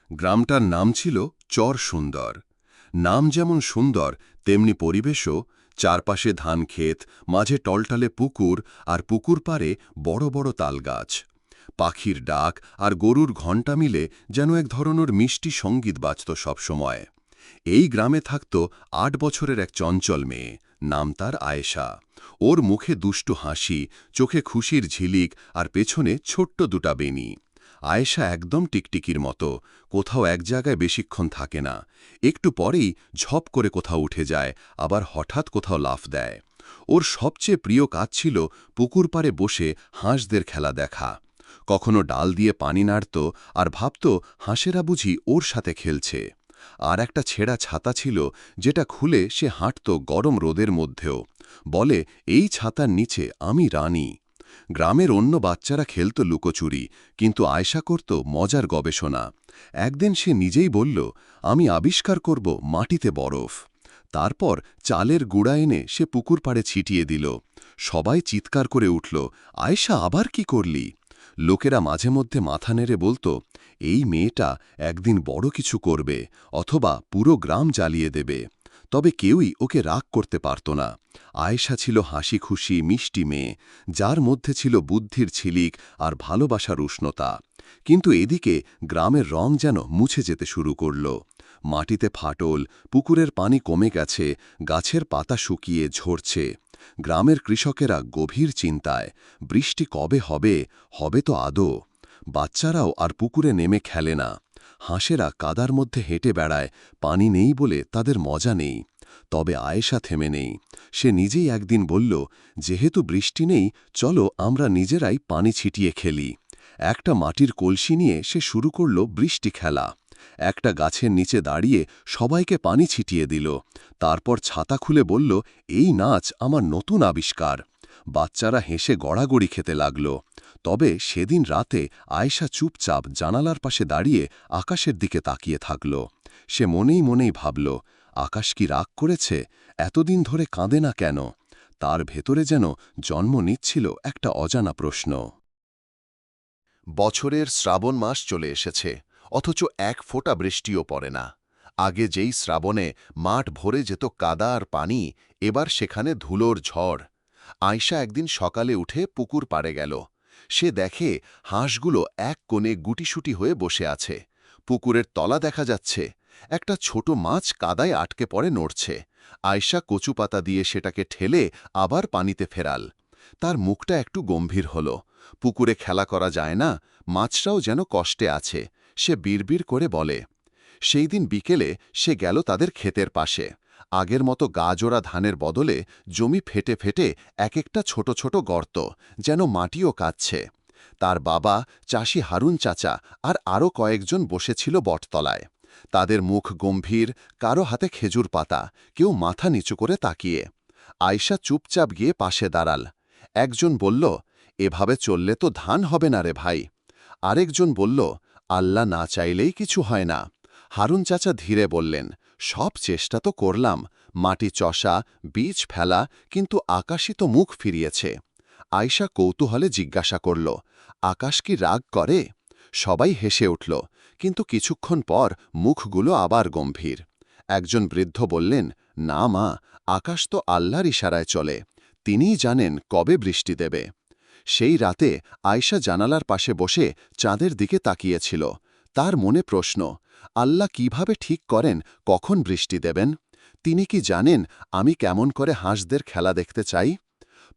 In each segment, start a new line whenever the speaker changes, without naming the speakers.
গ্রামটার নাম ছিল চর সুন্দর। নাম যেমন সুন্দর তেমনি পরিবেশও। চারপাশে ধান ক্ষেত, মাঝে টলটালে পুকুর, আর পুকুর পাড়ে বড় বড় তালগাছ। পাখির ডাক আর গরুর ঘণ্টা মিলে যেন এক ধরনের মিষ্টি সঙ্গীত বাজত সবসময়। এই গ্রামে থাকত ৮ বছরের এক চঞ্চল মেয়ে, নাম তার আয়েশা। ওর মুখে দুষ্টু হাসি, চোখে খুশির ঝিলিক, আর পেছনে ছোট্ট দুটা বেনি। আয়েশা একদম টিকটিকির মতো, কোথাও এক জায়গায় বেশিক্ষণ থাকে না। একটু পরেই ঝপ করে কোথাও উঠে যায়, আবার হঠাৎ কোথাও লাফ দেয়। ওর সবচেয়ে প্রিয় কাজ ছিল পুকুর পাড়ে বসে হাঁসদের খেলা দেখা। কখনো ডাল দিয়ে পানি নাড়ত আর ভাবত হাঁসেরা বুঝি ওর সাথে খেলছে। আর একটা ছেঁড়া ছাতা ছিল, যেটা খুলে সে হাঁটত গরম রোদের মধ্যেও। বলে, এই ছাতার নিচে আমি রানী। গ্রামের অন্য বাচ্চারা খেলত লুকোচুরি, কিন্তু আয়েশা করত মজার গবেষণা। একদিন সে নিজেই বলল, আমি আবিষ্কার করব মাটিতে বরফ। তারপর চালের গুঁড়া এনে সে পুকুর পাড়ে ছিটিয়ে দিল। সবাই চিৎকার করে উঠল, আয়েশা, আবার কি করলি? লোকেরা মাঝে মধ্যে মাথা নেড়ে বলত, এই মেয়েটা একদিন বড় কিছু করবে, অথবা পুরো গ্রাম জ্বালিয়ে দেবে। তবে কেউই ওকে রাগ করতে পারত না। আয়েশা ছিল হাসি খুশি মিষ্টি মেয়ে, যার মধ্যে ছিল বুদ্ধির ছিলিক আর ভালোবাসার উষ্ণতা। কিন্তু এদিকে গ্রামের রং যেন মুছে যেতে শুরু করল। মাটিতে ফাটল, পুকুরের পানি কমে গেছে, গাছের পাতা শুকিয়ে ঝরছে। গ্রামের কৃষকেরা গভীর চিন্তায়, বৃষ্টি কবে হবে, হবে তো আদৌ? বাচ্চারাও আর পুকুরে নেমে খেলে না। হাঁসেরা কাদার মধ্যে হেঁটে বেড়ায়, পানি নেই বলে তাদের মজা নেই। তবে আয়েশা থেমে নেই। সে নিজেই একদিন বলল, যেহেতু বৃষ্টি নেই, চলো আমরা নিজেরাই পানি ছিটিয়ে খেলি। একটা মাটির কলসি নিয়ে সে শুরু করল বৃষ্টি খেলা। একটা গাছের নিচে দাঁড়িয়ে সবাইকে পানি ছিটিয়ে দিল। তারপর ছাতা খুলে বলল, এই নাচ আমার নতুন আবিষ্কার। বাচ্চারা হেসে গড়াগড়ি খেতে লাগল। তবে সেদিন রাতে আয়েশা চুপচাপ জানালার পাশে দাঁড়িয়ে আকাশের দিকে তাকিয়ে থাকল। সে মনেই মনেই ভাবল, আকাশ কি রাগ করেছে? এতদিন ধরে কাঁদে না কেন? তার ভেতরে যেন জন্ম নিচ্ছিল একটা অজানা প্রশ্ন।
বছরের শ্রাবণ মাস চলে এসেছে, অথচ এক ফোঁটা বৃষ্টিও পড়ে না। আগে যেই শ্রাবণে মাঠ ভরে যেত কাদা আর পানি, এবার সেখানে ধুলোর ঝড়। আয়শা একদিন সকালে উঠে পুকুর পাড়ে গেল। সে দেখে হাঁসগুলো এক কোণে গুটিসুটি হয়ে বসে আছে। পুকুরের তলা দেখা যাচ্ছে। একটা ছোট মাছ কাদায় আটকে পড়ে নড়ছে। আয়শা কচু পাতা দিয়ে সেটাকে ঠেলে আবার পানিতে ফেরাল। তার মুখটা একটু গম্ভীর হল। পুকুরে খেলা করা যায় না, মাছরাও যেন কষ্টে আছে। সে বিড়বিড় করে বলে। সেই দিন বিকেলে সে গেল তাদের ক্ষেতের পাশে। আগের মতো গাজোড়া ধানের বদলে জমি ফেটে ফেটে এক একটা ছোট ছোট গর্ত, যেন মাটিও কাঁদছে। তার বাবা, চাষি হারুন চাচা আর আরও কয়েকজন বসেছিল বটতলায়। তাদের মুখ গম্ভীর, কারো হাতে খেজুর পাতা, কেউ মাথা নিচু করে তাকিয়ে। আয়শা চুপচাপ গিয়ে পাশে দাঁড়াল। একজন বলল, এভাবে চললে তো ধান হবে না রে ভাই। আরেকজন বলল, আল্লাহ না চাইলেই কিছু হয় না। হারুন চাচা ধীরে বললেন, সব চেষ্টা তো করলাম, মাটি চষা, বীজ ফেলা, কিন্তু আকাশই তো মুখ ফিরিয়েছে। আয়শা কৌতূহলে জিজ্ঞাসা করল, আকাশ কি রাগ করে? সবাই হেসে উঠল, কিন্তু কিছুক্ষণ পর মুখগুলো আবার গম্ভীর। একজন বৃদ্ধ বললেন, না মা, আকাশ তো আল্লাহর ইশারায় চলে। তিনিই জানেন কবে বৃষ্টি দেবে। সেই রাতে আয়শা জানালার পাশে বসে চাঁদের দিকে তাকিয়েছিল। তার মনে প্রশ্ন, আল্লাহ কিভাবে ঠিক করেন কখন বৃষ্টি দেবেন? তিনি কি জানেন আমি কেমন করে হাঁসদের খেলা দেখতে চাই?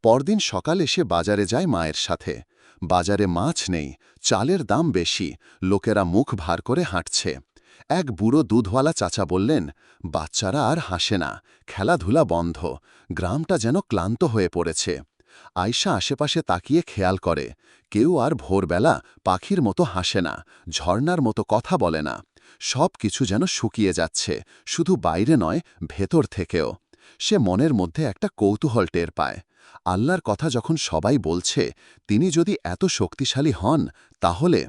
পরদিন সকালে সে বাজারে যায় মায়ের সাথে। বাজারে মাছ নেই, চালের দাম বেশি, লোকেরা মুখ ভার করে হাঁটছে। এক বুড়ো দুধওয়ালা চাচা বললেন, বাচ্চারা আর হাসে না, খেলাধুলা বন্ধ, গ্রামটা যেন ক্লান্ত হয়ে পড়েছে। আয়শা আশেপাশে তাকিয়ে খেয়াল করে, কেউ আর ভোরবেলা পাখির মতো হাসে না, ঝর্ণার মতো কথা বলে না। সব কিছু যেন শুকিয়ে যাচ্ছে, শুধু বাইরে নয়, ভেতর থেকেও। সে মনের মধ্যে একটা কৌতূহল টের পায়। আল্লাহর কথা যখন সবাই বলছে, তিনি যদি এত শক্তিশালী হন, তাহলে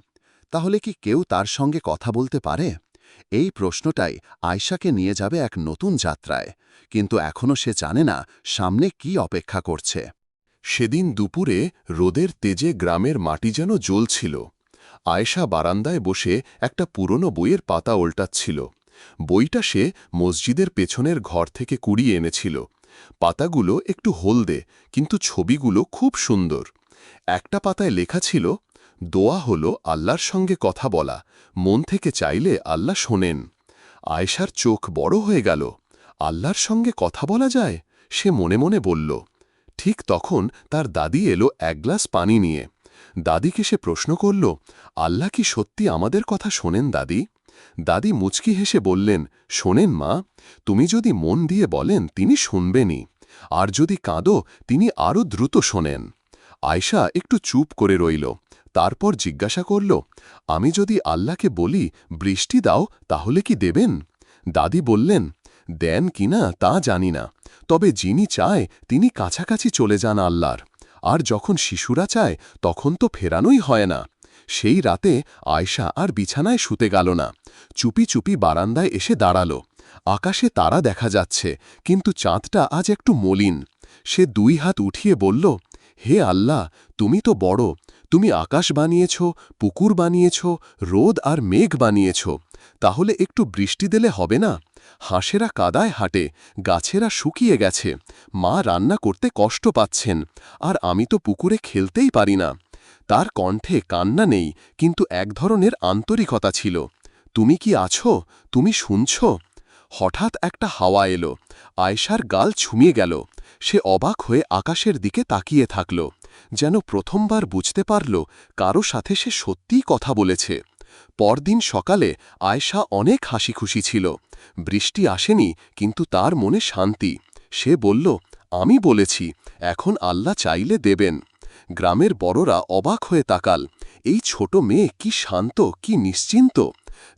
তাহলে কি কেউ তার সঙ্গে কথা বলতে পারে? এই প্রশ্নটাই আয়শাকে নিয়ে যাবে এক নতুন যাত্রায়, কিন্তু এখনও সে জানে না সামনে কি অপেক্ষা করছে।
সেদিন দুপুরে রোদের তেজে গ্রামের মাটি যেন জ্বলছিল।
আয়েশা বারান্দায় বসে একটা পুরনো বইয়ের পাতা ওল্টাচ্ছিল। বইটা সে মসজিদের পেছনের ঘর থেকে কুড়িয়ে এনেছিল। পাতাগুলো একটু হলদে, কিন্তু ছবিগুলো খুব সুন্দর। একটা পাতায় লেখা ছিল, দোয়া হলো আল্লাহর সঙ্গে কথা বলা, মন থেকে চাইলে আল্লাহ শোনেন। আয়েশার চোখ বড় হয়ে গেল। আল্লাহর সঙ্গে কথা বলা যায়, সে মনে মনে বলল। ঠিক তখন তার দাদি এলো এক গ্লাস পানি নিয়ে। দাদিকে সে প্রশ্ন করল, আল্লাহ কি সত্যি আমাদের কথা শোনেন দাদি? দাদি মুচকি হেসে বললেন, শোনেন মা, তুমি যদি মন দিয়ে বলেন তিনি শুনবেনই, আর যদি কাঁদো তিনি আরও দ্রুত শোনেন। আয়শা একটু চুপ করে রইল। তারপর জিজ্ঞাসা করল, আমি যদি আল্লাহকে বলি বৃষ্টি দাও, তাহলে কি দেবেন? দাদি বললেন, দেন কিনা তা জানি না, তবে যিনি চায় তিনি কাছাকাছি চলে যান আল্লাহর। আর যখন শিশুরা চায় তখন তো ফেরানোই হয় না। সেই রাতে আয়শা আর বিছানায় শুতে গেল না। চুপি চুপি বারান্দায় এসে দাঁড়াল। আকাশে তারা দেখা যাচ্ছে, কিন্তু চাঁদটা আজ একটু মলিন। সে দুই হাত উঠিয়ে বলল, হে আল্লাহ, তুমি তো বড়, তুমি আকাশ বানিয়েছ, পুকুর বানিয়েছ, রোদ আর মেঘ বানিয়েছ, তাহলে একটু বৃষ্টি দিলে হবে না? হাঁসেরা কাদায় হাঁটে, গাছেরা শুকিয়ে গেছে, মা রান্না করতে কষ্ট পাচ্ছেন, আর আমি তো পুকুরে খেলতেই পারি না। তার কণ্ঠে কান্না নেই, কিন্তু এক ধরনের আন্তরিকতা ছিল। তুমি কি আছো? তুমি শুনছ? হঠাৎ একটা হাওয়া এলো। আয়েশার গাল ছুমিয়ে গেল। সে অবাক হয়ে আকাশের দিকে তাকিয়ে থাকল, যেন প্রথমবার বুঝতে পারল কারো সাথে সে সত্যিই কথা বলেছে। পরদিন সকালে আয়েশা অনেক হাসি খুশি ছিল। বৃষ্টি আসেনি, কিন্তু তার মনে শান্তি। সে বলল, আমি বলেছি, এখন আল্লাহ চাইলে দেবেন। গ্রামের বড়রা অবাক হয়ে তাকাল। এই ছোট মেয়ে কি শান্ত, কি নিশ্চিন্ত!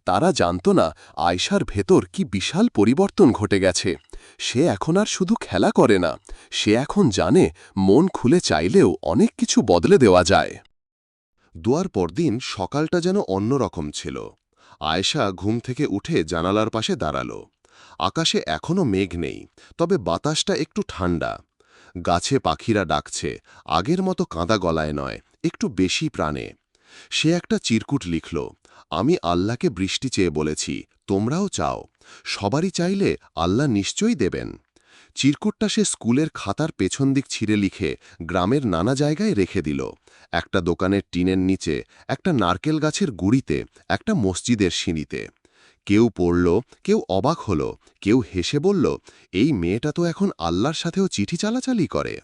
তারা জানত না আয়শার ভেতর কি বিশাল পরিবর্তন ঘটে গেছে। সে এখন আর শুধু খেলা করে না, সে এখন জানে মন খুলে চাইলেও অনেক কিছু বদলে দেওয়া যায়।
দোয়ার পরদিন সকালটা যেন অন্যরকম ছিল। আয়েশা ঘুম থেকে উঠে জানালার পাশে দাঁড়াল। আকাশে এখনও মেঘ নেই, তবে বাতাসটা একটু ঠান্ডা। গাছে পাখিরা ডাকছে, আগের মতো কাঁদা গলায় নয়, একটু বেশি প্রাণে। সে একটা চিরকুট লিখল, আমি আল্লাহকে বৃষ্টি চেয়ে বলেছি, তোমরাও চাও। সবারই চাইলে আল্লাহ নিশ্চয়ই দেবেন। চিরকুটটা সে স্কুলের খাতার পেছন দিক ছিঁড়ে লিখে গ্রামের নানা জায়গায় রেখে দিল। একটা দোকানের টিনের নিচে, একটা নারকেল গাছের গুঁড়িতে, একটা মসজিদের সিঁড়িতে। কেউ পড়ল, কেউ অবাক হল, কেউ হেসে বলল, এই মেয়েটা তো এখন আল্লাহর সাথেও চিঠি চালাচালি করে।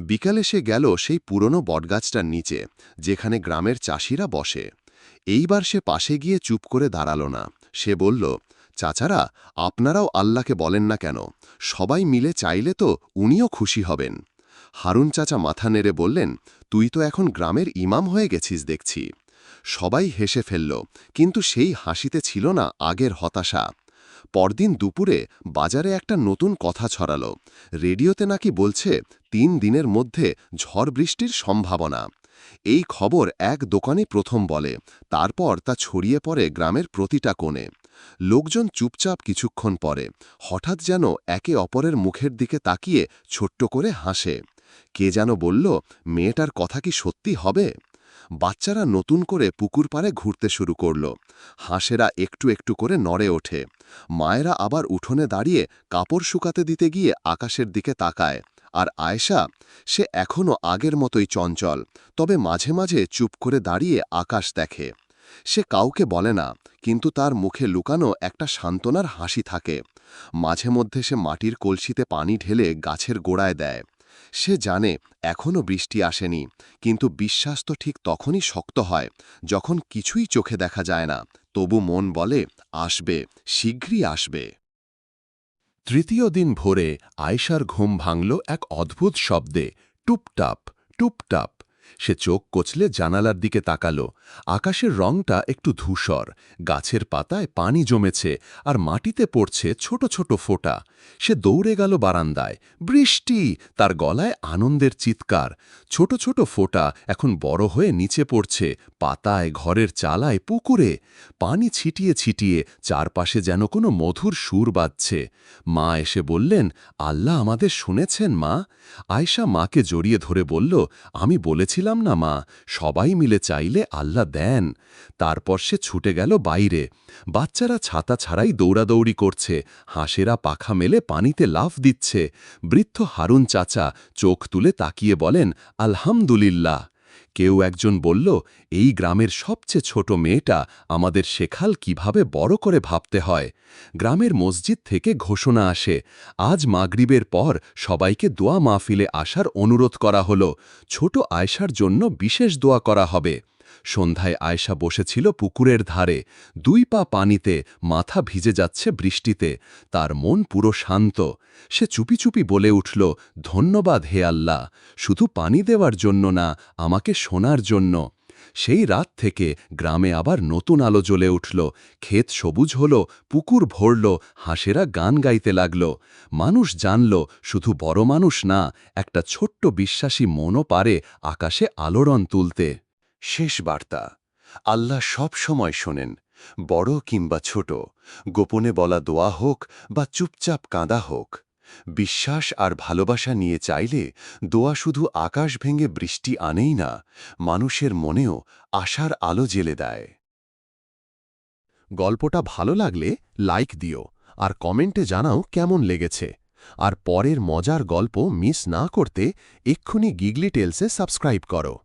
বিকালে সে গেল সেই পুরনো বটগাছটার নিচে, যেখানে গ্রামের চাষিরা বসে। এইবার সে পাশে গিয়ে চুপ করে দাঁড়াল না। সে বলল, চাচারা, আপনারাও আল্লাহকে বলেন না কেন? সবাই মিলে চাইলে তো উনিও খুশি হবেন। হারুন চাচা মাথা নেড়ে বললেন, তুই তো এখন গ্রামের ইমাম হয়ে গেছিস দেখছি। সবাই হেসে ফেলল, কিন্তু সেই হাসিতে ছিল না আগের হতাশা। পরদিন দুপুরে বাজারে একটা নতুন কথা ছড়াল। রেডিওতে নাকি বলছে ৩ দিনের মধ্যে ঝড় বৃষ্টির সম্ভাবনা। এই খবর এক দোকানে প্রথম বলে, তারপর তা ছড়িয়ে পড়ে গ্রামের প্রতিটা কোণে। লোকজন চুপচাপ কিছুক্ষণ পরে হঠাৎ যেন একে অপরের মুখের দিকে তাকিয়ে ছোট্ট করে হাসে। কে যেন বলল, মেয়েটার কথা কি সত্যি হবে? বাচ্চারা নতুন করে পুকুর পাড়ে ঘুরতে শুরু করল। হাঁসেরা একটু একটু করে নড়ে ওঠে। মায়েরা আবার উঠোনে দাঁড়িয়ে কাপড় শুকাতে দিতে গিয়ে আকাশের দিকে তাকায়। আর আয়েশা, সে এখনও আগের মতোই চঞ্চল, তবে মাঝে মাঝে চুপ করে দাঁড়িয়ে আকাশ দেখে। সে কাউকে বলে না, কিন্তু তার মুখে লুকানো একটা সান্ত্বনার হাসি থাকে। মাঝে মধ্যে সে মাটির কলসিতে পানি ঢেলে গাছের গোড়ায় দেয়। সে জানে এখনও বৃষ্টি আসেনি, কিন্তু বিশ্বাস তো ঠিক তখনই শক্ত হয় যখন কিছুই চোখে দেখা যায় না। তবু মন বলে, আসবে, শীঘ্রই আসবে।
তৃতীয় দিন ভোরে আয়েশার ঘুম ভাঙল এক অদ্ভুত শব্দে, টুপটাপ টুপটাপ। সে চোখ কচলে জানালার দিকে তাকাল। আকাশের রংটা একটু ধূসর, গাছের পাতায় পানি জমেছে, আর মাটিতে পড়ছে ছোট ছোট ফোঁটা। সে দৌড়ে গেল বারান্দায়। বৃষ্টি! তার গলায় আনন্দের চিৎকার। ছোট ছোট ফোঁটা এখন বড় হয়ে নিচে পড়ছে, পাতায়, ঘরের চালায়, পুকুরে। পানি ছিটিয়ে ছিটিয়ে চারপাশে যেন কোনো মধুর সুর বাজছে। মা এসে বললেন, আল্লাহ আমাদের শুনেছেন মা? আয়েশা মাকে জড়িয়ে ধরে বলল, আমি বলেছিলাম
বলেছিলাম না মা, সবাই মিলে চাইলে আল্লাহ দেন। তারপর সে ছুটে গেল বাইরে। বাচ্চারা ছাতা ছাড়াই দৌড়াদৌড়ি করছে, হাঁসেরা পাখা মেলে পানিতে লাফ দিচ্ছে। বৃদ্ধ হারুন চাচা চোখ তুলে তাকিয়ে বলেন, আলহামদুলিল্লাহ। কেউ একজন বলল, এই গ্রামের সবচেয়ে ছোট মেয়েটা আমাদের শেখাল কিভাবে বড় করে ভাবতে হয়। গ্রামের মসজিদ থেকে ঘোষণা আসে, আজ মাগরিবের পর সবাইকে দোয়া মাহফিলে আসার অনুরোধ করা হলো। ছোট আয়শার জন্য বিশেষ দোয়া করা হবে। সন্ধ্যায় আয়শা বসেছিল পুকুরের ধারে, 2 পা পানিতে, মাথা ভিজে যাচ্ছে বৃষ্টিতে। তার মন পুরো শান্ত। সে চুপি চুপি বলে উঠল, ধন্যবাদ হে আল্লাহ, শুধু পানি দেওয়ার জন্য না, আমাকে শোনার জন্য। সেই রাত থেকে গ্রামে আবার নতুন আলো জ্বলে উঠল, ক্ষেত সবুজ হল, পুকুর ভরল, হাঁসেরা গান গাইতে লাগল। মানুষ জানল, শুধু বড় মানুষ না, একটা ছোট্ট বিশ্বাসী মনও পারে আকাশে আলোড়ন তুলতে।
শেষ বার্তা, আল্লাহ সব সময় শোনেন, বড় কিংবা ছোট, গোপনে বলা দোয়া হোক বা চুপচাপ কাঁদা হোক। বিশ্বাস আর ভালোবাসা নিয়ে চাইলে দোয়া শুধু আকাশ ভেঙে বৃষ্টি আনেই না, মানুষের মনেও আশার আলো জ্বেলে দেয়।
গল্পটা ভালো লাগলে লাইক দিও, আর কমেন্টে জানাও কেমন লেগেছে। আর পরের মজার গল্প মিস না করতে এক্ষুনি গিগলি টেলসে সাবস্ক্রাইব করো।